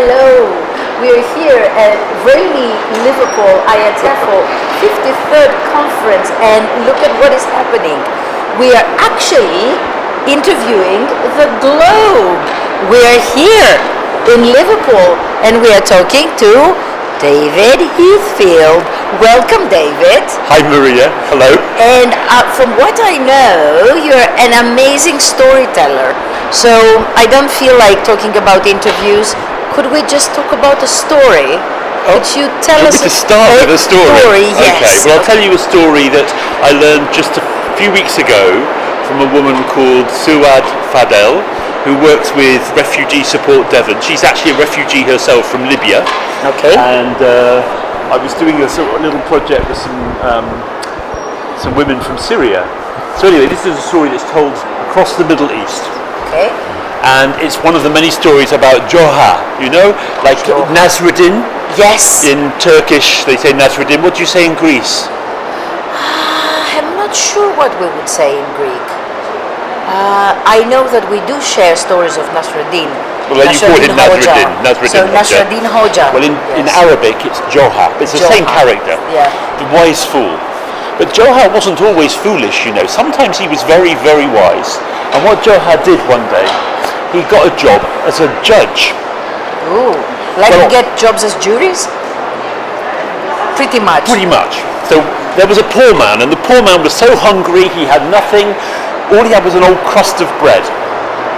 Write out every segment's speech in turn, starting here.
Hello, we are here at rainy Liverpool IATEFL 53rd conference, and look at what is happening. We are actually interviewing the globe. We are here in Liverpool and we are talking to David Heathfield. Welcome, David. Hi, Maria. Hello. And from what I know, you're an amazing storyteller. So I don't feel like talking about interviews. Could we just talk about a story? Could you tell us to start with a story? Yes. Okay. Well, I'll tell you a story that I learned just a few weeks ago from a woman called Suad Fadel, who works with Refugee Support Devon. She's actually a refugee herself from Libya. Okay. And I was doing a sort of little project with some women from Syria. So anyway, this is a story that's told across the Middle East. Okay. And it's one of the many stories about Joha, you know, like Nasruddin. Yes. In Turkish, they say Nasruddin. What do you say in Greece? I'm not sure what we would say in Greek. I know that we do share stories of Nasruddin. Well, then you call it Nasruddin. So Nasruddin Hoja. Well, in Arabic, it's Joha. It's the same character. Yeah. The wise fool. But Joha wasn't always foolish, you know. Sometimes he was very, very wise. And what Joha did one day, he got a job as a judge. Ooh, like we get jobs as juries? Pretty much. Pretty much. So there was a poor man, and the poor man was so hungry, he had nothing. All he had was an old crust of bread.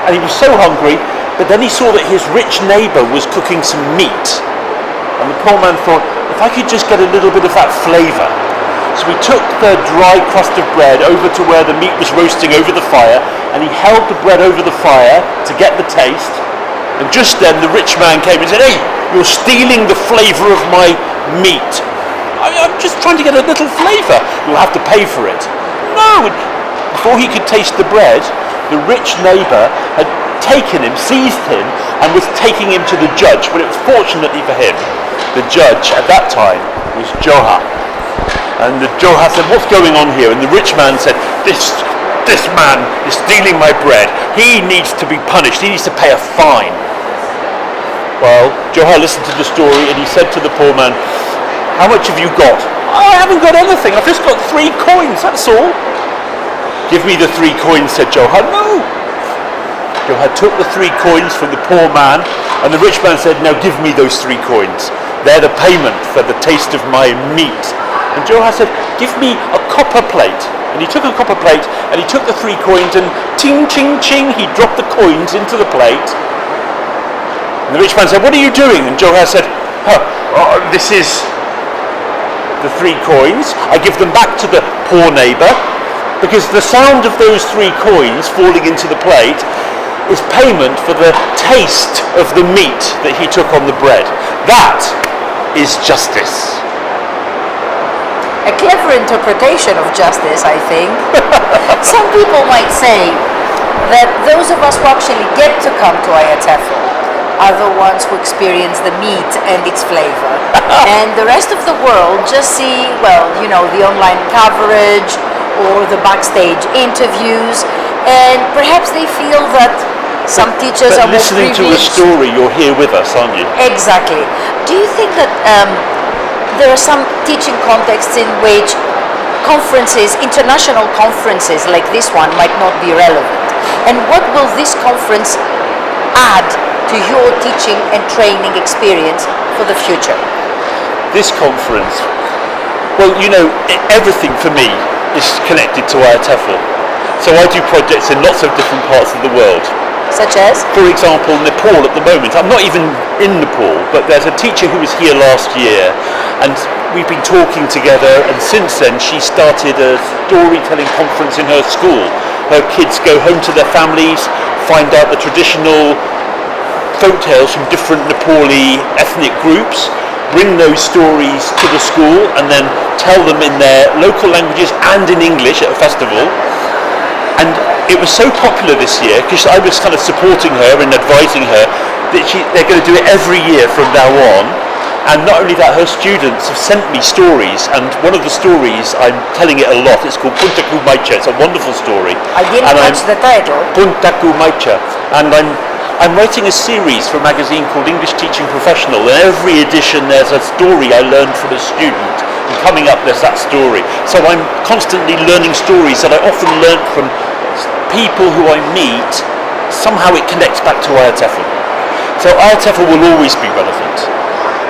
And he was so hungry, but then he saw that his rich neighbour was cooking some meat. And the poor man thought, if I could just get a little bit of that flavour. So he took the dry crust of bread over to where the meat was roasting over the fire, and he held the bread over the fire to get the taste. And just then the rich man came and said, "Hey, you're stealing the flavour of my meat. I'm just trying to get a little flavour. You'll have to pay for it." No! Before he could taste the bread, the rich neighbour had taken him, seized him, and was taking him to the judge. But it was fortunately for him, the judge at that time was Joha. And the Joha said, "What's going on here?" And the rich man said, This man is stealing my bread. He needs to be punished. He needs to pay a fine." Well, Joha listened to the story and he said to the poor man, "How much have you got?" "I haven't got anything. I've just got 3 coins, that's all." "Give me the 3 coins," said Joha. "No." Joha took the 3 coins from the poor man, and the rich man said, "Now give me those 3 coins. They're the payment for the taste of my meat." And Joha said, "Give me a copper plate." And he took a copper plate and he took the 3 coins and ting, ching, ching, he dropped the coins into the plate. And the rich man said, "What are you doing?" And Joha said, "This is the 3 coins. I give them back to the poor neighbour because the sound of those 3 coins falling into the plate is payment for the taste of the meat that he took on the bread. That is justice." A clever interpretation of justice, I think. Some people might say that those of us who actually get to come to IATEFL are the ones who experience the meat and its flavor. And the rest of the world just see, well, you know, the online coverage or the backstage interviews, and perhaps they feel that some teachers are more listening to a story, you're here with us, aren't you? Exactly. Do you think that there are some teaching contexts in which conferences, international conferences like this one, might not be relevant? And what will this conference add to your teaching and training experience for the future? This conference, well, you know, everything for me is connected to IATEFL. So I do projects in lots of different parts of the world. Such as? For example, Nepal at the moment. I'm not even in Nepal, but there's a teacher who was here last year, and we've been talking together, and since then she started a storytelling conference in her school. Her kids go home to their families, find out the traditional folk tales from different Nepali ethnic groups, bring those stories to the school, and then tell them in their local languages and in English at a festival. And it was so popular this year because I was kind of supporting her and advising her that they're going to do it every year from now on. And not only that, her students have sent me stories, and one of the stories, I'm telling it a lot, it's called Puntaku Maicha. It's a wonderful story. I didn't catch the title. Puntaku Maicha. And I'm I'm writing a series for a magazine called English Teaching Professional, and every edition there's a story I learned from a student, and coming up there's that story. So I'm constantly learning stories that I often learnt from people who I meet. Somehow it connects back to IATEFL. So IATEFL will always be relevant.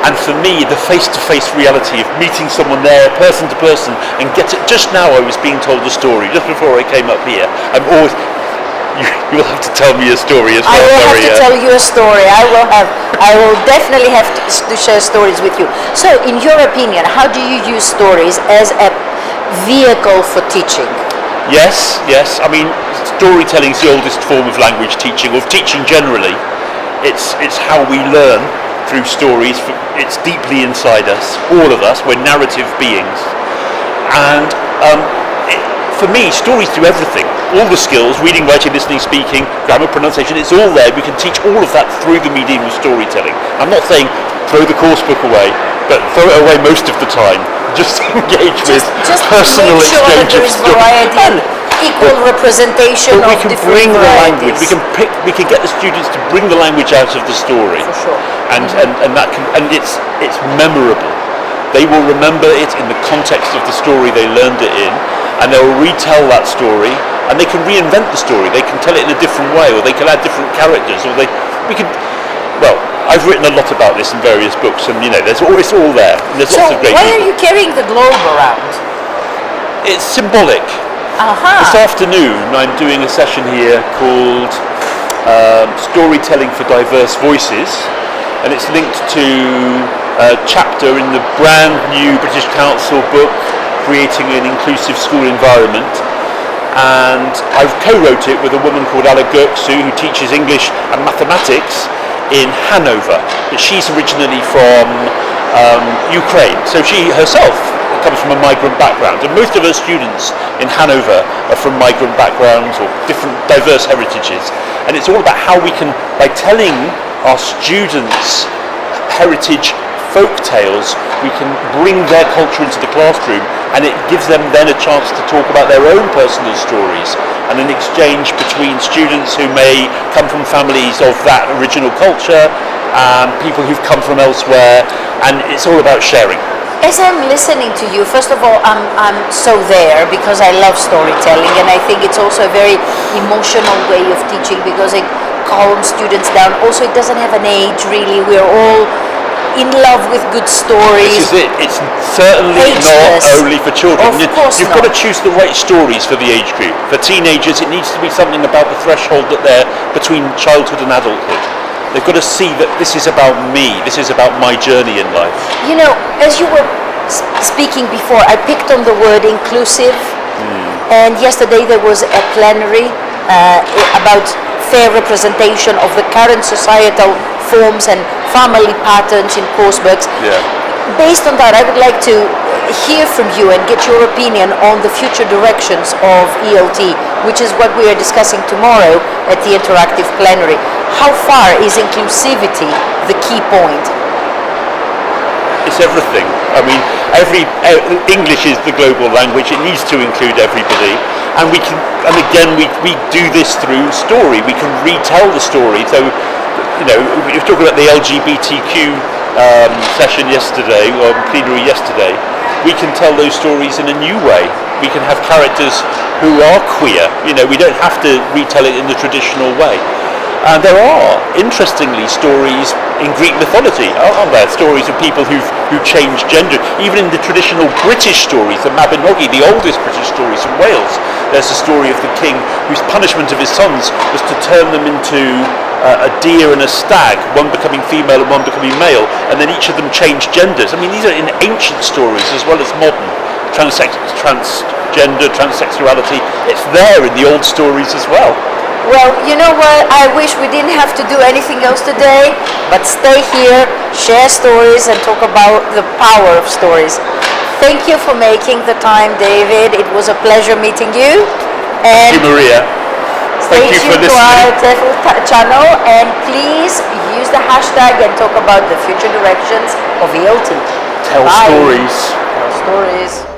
And for me, the face-to-face reality of meeting someone there, person to person, and just now I was being told a story, just before I came up here. I'm always, you'll have to tell me a story as well. I will have to tell you a story. I will definitely have to share stories with you. So, in your opinion, how do you use stories as a vehicle for teaching? Yes. I mean, storytelling is the oldest form of language teaching, or of teaching generally. It's how we learn through stories. It's deeply inside us, all of us. We're narrative beings, and for me, stories do everything. All the skills, reading, writing, listening, speaking, grammar, pronunciation, it's all there. We can teach all of that through the medium of storytelling. I'm not saying throw the course book away, but throw it away most of the time. Just engage with personal exchange of stories. And equal representation but we of can different bring varieties. the language. We can get the students to bring the language out of the story. For sure. And it's memorable. They will remember it in the context of the story they learned it in, and they'll retell that story, and they can reinvent the story. They can tell it in a different way, or they can add different characters, or well, I've written a lot about this in various books, and it's all there. And there's lots of great why people. are you carrying the globe around? It's symbolic. This afternoon I'm doing a session here called Storytelling for Diverse Voices, and it's linked to a chapter in the brand new British Council book, Creating an Inclusive School Environment, and I've co-wrote it with a woman called Ala Göksu, who teaches English and mathematics in Hanover, but she's originally from Ukraine, so she herself comes from a migrant background, and most of her students in Hanover are from migrant backgrounds or different diverse heritages, and it's all about how we can, by telling our students heritage folk tales, we can bring their culture into the classroom, and it gives them then a chance to talk about their own personal stories, and an exchange between students who may come from families of that original culture and people who've come from elsewhere, and it's all about sharing. As I'm listening to you, first of all, I'm so there because I love storytelling, and I think it's also a very emotional way of teaching because it calms students down. Also, it doesn't have an age really. We're all in love with good stories. This is it. It's certainly Ageless. not only for children. Of course You've not. got to choose the right stories for the age group. For teenagers, it needs to be something about the threshold that they're between childhood and adulthood. They've got to see that this is about me. This is about my journey in life. As you were speaking before, I picked on the word inclusive, and yesterday there was a plenary about fair representation of the current societal forms and family patterns in course books. Yeah. Based on that, I would like to hear from you and get your opinion on the future directions of ELT, which is what we are discussing tomorrow at the interactive plenary. How far is inclusivity the key point? It's everything. I mean, English is the global language. It needs to include everybody, and we do this through story. We can retell the story. So, we were talking about the LGBTQ session yesterday, or plenary yesterday. We can tell those stories in a new way. We can have characters who are queer. We don't have to retell it in the traditional way. And there are, interestingly, stories in Greek mythology, aren't there? Stories of people who changed gender. Even in the traditional British stories, the Mabinogi, the oldest British stories from Wales, there's a story of the king whose punishment of his sons was to turn them into a deer and a stag, one becoming female and one becoming male, and then each of them changed genders. I mean, these are in ancient stories as well as modern. Transgender, transsexuality, it's there in the old stories as well. Well, you know what? I wish we didn't have to do anything else today, but stay here, share stories, and talk about the power of stories. Thank you for making the time, David. It was a pleasure meeting you. And Thank you, Maria. stay Thank you for tuned to listening. our IATEFL channel, and please use the hashtag and talk about the future directions of ELT. Tell Bye. stories. Tell stories.